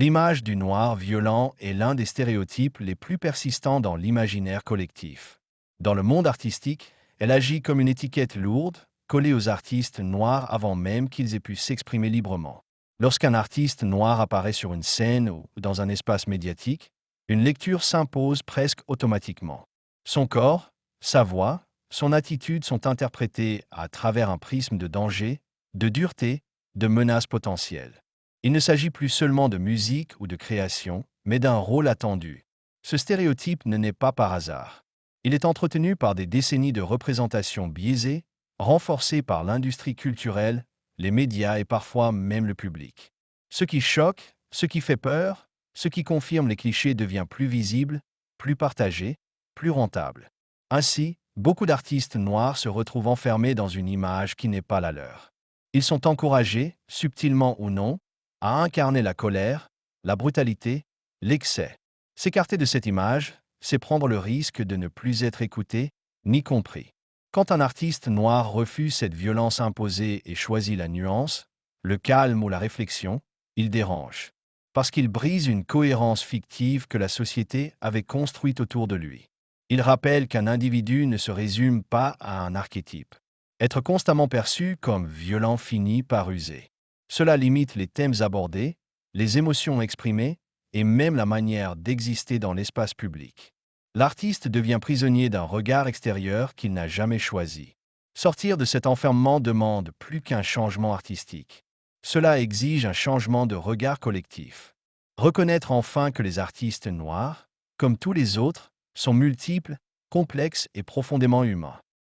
L'image du noir violent est l'un des stéréotypes les plus persistants dans l'imaginaire collectif. Dans le monde artistique, elle agit comme une étiquette lourde, collée aux artistes noirs avant même qu'ils aient pu s'exprimer librement. Lorsqu'un artiste noir apparaît sur une scène ou dans un espace médiatique, une lecture s'impose presque automatiquement. Son corps, sa voix, son attitude sont interprétés à travers un prisme de danger, de dureté, de menaces potentielles. Il ne s'agit plus seulement de musique ou de création, mais d'un rôle attendu. Ce stéréotype ne naît pas par hasard. Il est entretenu par des décennies de représentation biaisée, renforcée par l'industrie culturelle, les médias et parfois même le public. Ce qui choque, ce qui fait peur, ce qui confirme les clichés devient plus visible, plus partagé, plus rentable. Ainsi, beaucoup d'artistes noirs se retrouvent enfermés dans une image qui n'est pas la leur. Ils sont encouragés, subtilement ou non, à incarner la colère, la brutalité, l'excès. S'écarter de cette image, c'est prendre le risque de ne plus être écouté, ni compris. Quand un artiste noir refuse cette violence imposée et choisit la nuance, le calme ou la réflexion, il dérange. Parce qu'il brise une cohérence fictive que la société avait construite autour de lui. Il rappelle qu'un individu ne se résume pas à un archétype. Être constamment perçu comme violent finit par user. Cela limite les thèmes abordés, les émotions exprimées et même la manière d'exister dans l'espace public. L'artiste devient prisonnier d'un regard extérieur qu'il n'a jamais choisi. Sortir de cet enfermement demande plus qu'un changement artistique. Cela exige un changement de regard collectif. Reconnaître enfin que les artistes noirs, comme tous les autres, sont multiples, complexes et profondément humains.